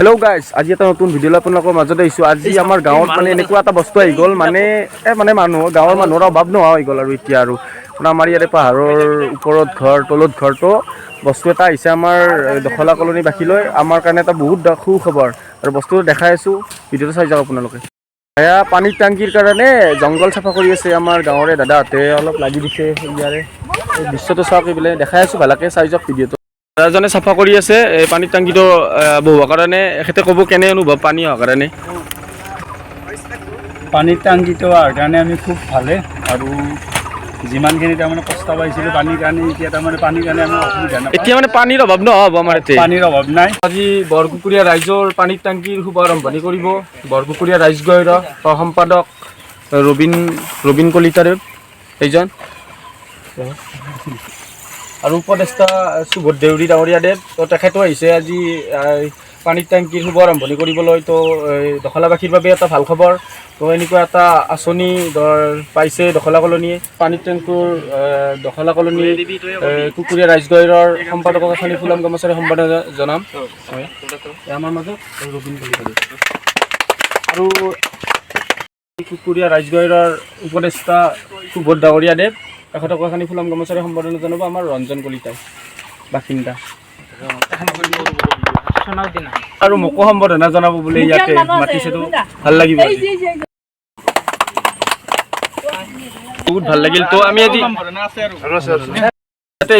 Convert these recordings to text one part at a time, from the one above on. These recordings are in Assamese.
हेलो गाइस आज এটা নতুন ভিডিও আপোনালোকৰ মাজত আহিছো। আজি আমাৰ গাঁৱত মানে এনেকুৱা এটা বস্তু আহি গ'ল মানে মানুহ গাঁৱৰ মানুহৰ অভাৱ নোহোৱা হৈ গ'ল আৰু এতিয়া আৰু আমাৰ ইয়াতে পাহাৰৰ ওপৰত ঘৰ তলত ঘৰ তো বস্তু এটা আহিছে আমাৰ দখলা কলনী বাসীলৈ আমাৰ কাৰণে এটা বহুত সুখবৰ আৰু বস্তুটো দেখাই আছো ভিডিঅ'টো চাই যাওক আপোনালোকে। এয়া পানীৰ টাংকিৰ কাৰণে জংঘল চাফা কৰি আছে আমাৰ গাঁৱৰে দাদাহঁতে অলপ লাগি দিছে ইয়াৰে দৃশ্যটো চাওক এইবিলাক দেখাই আছো ভালকে চাই যাওক ভিডিঅ'টো। দাদাজনে চাফা কৰি আছে এই পানীৰ টাংকিটো বহুৱাৰ কাৰণে এখেতে ক'ব কেনে অনুভৱ পানী হোৱাৰ কাৰণে। পানীৰ টাংকিটো হোৱাৰ কাৰণে আমি খুব ভালে আৰু যিমানখিনি তাৰমানে কষ্ট পাইছিলোঁ পানীৰ কাৰণে এতিয়া তাৰমানে পানীৰ কাৰণে আমাৰ অসুবিধা নাই। এতিয়া মানে পানীৰ অভাৱ নহ'ব আমাৰ ইয়াতে, পানীৰ অভাৱ নাই। আজি বৰপুকুৰীয়া ৰাইজৰ পানীৰ টাংকিৰ শুভ আৰম্ভণি কৰিব বৰপুকুৰীয়া ৰাইজগৈৰ সম্পাদক ৰবীন কলিতাদেৱ এইজন আৰু উপদেষ্টা সুবোধ দেউৰী ডাঙৰীয়াদেৱ তো তেখেতো আহিছে আজি পানীৰ টেংকিৰ শুভ আৰম্ভণি কৰিবলৈ। তো দখলাবাসীৰ বাবে এটা ভাল খবৰ। তো এনেকুৱা এটা আঁচনি পাইছে দখলা কলনীয়ে। পানীৰ টেংকিৰ দখলা কলনী কুকুৰীয়া ৰাইজগৈৰৰ সম্পাদকক এখন ফুলাম গামোচাৰে সম্পাদনা জনাম আমাৰ মাজত ৰবীন কলিতাদেৱ আৰু কুকুৰীয়া ৰাইজগৈৰৰ উপদেষ্টা সুবোধ ডাঙৰীয়াদেৱ তেখেতক এখন ফুলাম গামোচাৰে সম্পাদনা জনাব আমাৰ ৰঞ্জন কলিতাই বাসিন্দা আৰু মোকো সম্বৰ্ধনা জনাব বুলি ইয়াতে মাতিছেতো ভাল লাগিব বহুত ভাল লাগিল। তো আমি আজি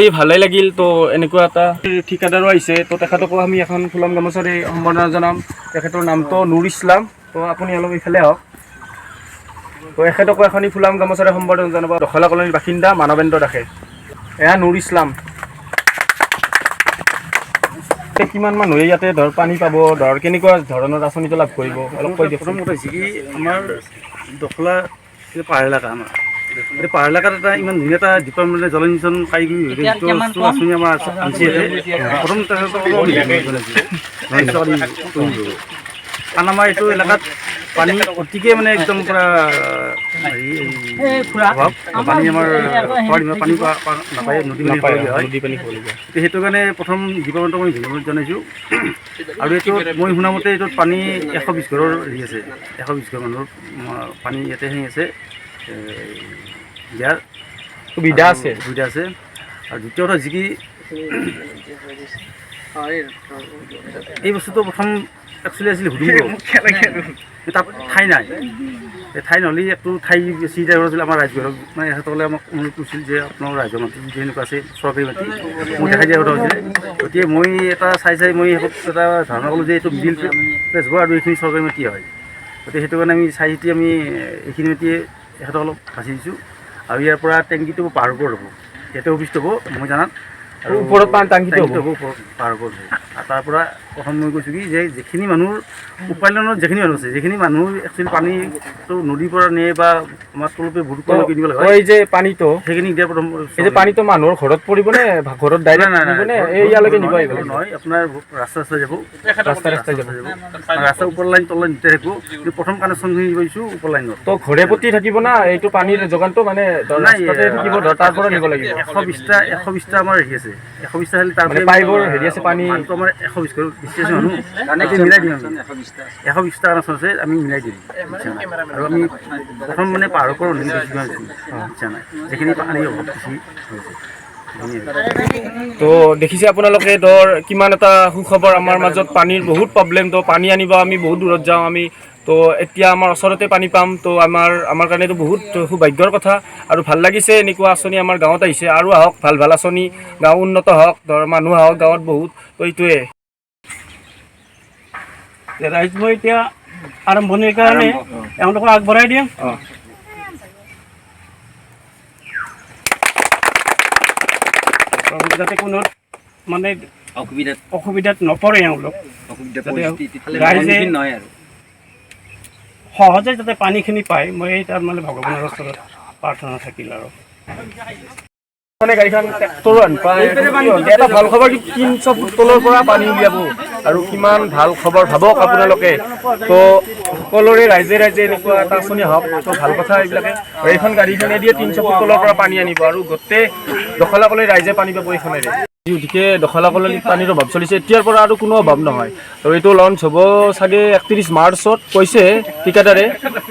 এই ভালেই লাগিল। তো এনেকুৱা এটা ঠিকাদাৰো আহিছে তো তেখেতকো আমি এখন ফুলাম গামোচাৰে সম্বৰ্ধনা জনাম। তেখেতৰ নামটো নুৰ ইছলাম। তো আপুনি অলপ ইফালে আহক। তো এখেতকো এখন ফুলাম গামোচাৰে সম্বৰ্ধনা জনাব দখলা কলনীৰ বাসিন্দা মানৱেন্দ্ৰ দাসে। এয়া নুৰ ইছলাম। কিমান মানুহে ইয়াতে পানী পাব কেনেকুৱা ধৰণৰ আঁচনিটো লাভ কৰিব অলপ কৈ দিয়ক। প্ৰথমতে হৈছে কি আমাৰ দখলা পাহাৰ এলেকা আমাৰ এই পাহাৰ এলেকাত এটা ইমান ধুনীয়া এটা ডিপাৰ্টমেণ্টে জল সিঞ্চন কাৰিকৰী আঁচনি আমাৰ আনিছে। প্ৰথমতে কাৰণ আমাৰ এইটো এলেকাত পানী অতিকে মানে একদম পূৰা অভাৱ। পানী আমাৰ পানী নাপায়, নদী পানী সেইটো কাৰণে প্ৰথম ডিপাৰ্টমেণ্টক মই ধন্যবাদ জনাইছোঁ। আৰু এইটো মই শুনামতে এইটোত পানী 120 ঘৰৰ হেৰি আছে, 120 ঘৰ মানুহৰ পানী ইয়াতে সেই আছে দিয়াৰ সুবিধা আছে। আৰু দ্বিতীয় কথা যি কি এই বস্তুটো প্ৰথম একচুৱেলি আছিল সুধিব তাত ঠাই নাই। ঠাই নহ'লে একটো ঠাই বেছি টাইপৰ আছিল আমাৰ ৰাইজঘৰক মানে এখেতসকলে আমাক অনুৰোধ কৰিছিল যে আপোনাৰ ৰাইজৰ মাটি যদি এনেকুৱা আছে চৰকাৰী মাটি মোক দেখাই দিয়া কথা হৈছিলে। গতিকে মই এটা চাই মই শেষত এটা ধাৰণা ক'লোঁ যে এইটো মিডিল প্লেচ হ'ব আৰু এইখিনি চৰকাৰী মাটি হয়। গতিকে সেইটো কাৰণে আমি চাই চিতি আমি এইখিনি মাটিয়ে এখেতক অলপ বাছি দিছোঁ। আৰু ইয়াৰ পৰা টেংকিটো পাহাৰৰ ওপৰত হ'ব, ইয়াতে অফিচটো হ'ব মই জানাত আৰু ওপৰত টাংকিটো হ'ব পাহাৰৰ ওপৰত হ'ব। আৰু তাৰ পৰা প্ৰথম মই কৈছোঁ কি যে যিখিনি মানুহৰ উপায়নত যিখিনি মানুহ আছে যিখিনি মানুহ একচুৱেলি পানীটো নদীৰ পৰা নিয়ে বা আমাৰ তলপে ভুটুকলৈ কিনিব লাগে এই যে পানীটো সেইখিনি দিয়া প্ৰথম এই যে পানীটো মানুহৰ ঘৰত পৰিবনে ঘৰত ডাইৰেক্ট নিবনে এই ইয়ালৈকে নিব আহিব নহয় আপোনাৰ ৰাস্তা যাব ৰাস্তা ওপৰ লাইন তল লাইন দুটাই থাকিব। কিন্তু প্ৰথম কানেকশ্যনখিনি পাইছোঁ ওপৰ লাইনত। তো ঘৰে প্ৰতি থাকিব না এইটো পানীৰ যোগানটো মানে থাকিব তাৰ পৰা নিব লাগিব। 120টা আমাৰ হেৰি আছে 120টা হ'লে তাৰ পাইপৰ হেৰি আছে পানী আমাৰ 120 ঘৰ বেছি আছে মানুহ মিলাই দিম আমি 120টা কানেকশ্যন আছে আমি মিলাই দিম। আৰু আমি প্ৰথম মানে পাহাৰৰ পৰা ইচ্ছা নাই যিখিনি পানী অভাৱ বেছি হৈছে। তো দেখিছে আপোনালোকে কিমান এটা সুখবৰ আমাৰ মাজত পানীৰ বহুত প্ৰব্লেম। তো পানী আনিব আমি বহুত দূৰত যাওঁ আমি। তো এতিয়া আমাৰ ওচৰতে পানী পাম। তো আমাৰ কাৰণেতো বহুত সৌভাগ্যৰ কথা আৰু ভাল লাগিছে এনেকুৱা আঁচনি আমাৰ গাঁৱত আহিছে। আৰু আহক ভাল আঁচনি গাঁও উন্নত হওক মানুহ আহক গাঁৱত বহুত। তো এইটোৱে ৰাইজ মই এতিয়া আৰম্ভণিৰ কাৰণে এওঁলোকক আগবঢ়াই দিম। যাতে কোনো মানে অসুবিধাত নপৰে এওঁলোক ৰাইজে সহজে যাতে পানীখিনি পায় মই তাৰ মানে ভগৱানৰ ওচৰত প্ৰাৰ্থনা থাকিল। আৰু মানে গাড়ীখন এটা ভাল খবৰ কি 300 ফুট তলৰ পৰা পানী উলিয়াব আৰু কিমান ভাল খবৰ ভাবক আপোনালোকে। তো সকলোৰে ৰাইজে এনেকুৱা এটা আঁচনি হওক তো ভাল কথা এইবিলাকে। আৰু এইখন গাড়ীখনে দিয়ে 300 ফুট তলৰ পৰা পানী আনিব আৰু গোটেই দখলা কলনীৰ ৰাইজে পানী পাব এইখনেৰে। গতিকে দখলা কলনীত পানীৰ অভাৱ চলিছে, এতিয়াৰ পৰা আৰু কোনো অভাৱ নহয়। তো এইটো লঞ্চ হ'ব চাগে 31 মাৰ্চত কৈছে ঠিকাদাৰে,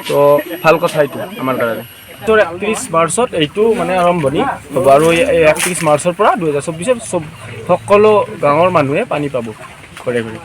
তো ভাল কথা এইটো আমাৰ কাৰণে। 31 মাৰ্চত এইটো মানে আৰম্ভণি হ'ব আৰু এই 31 মাৰ্চৰ পৰা 2024 সকলো গাঁৱৰ মানুহে পানী পাব ঘৰে ঘৰে।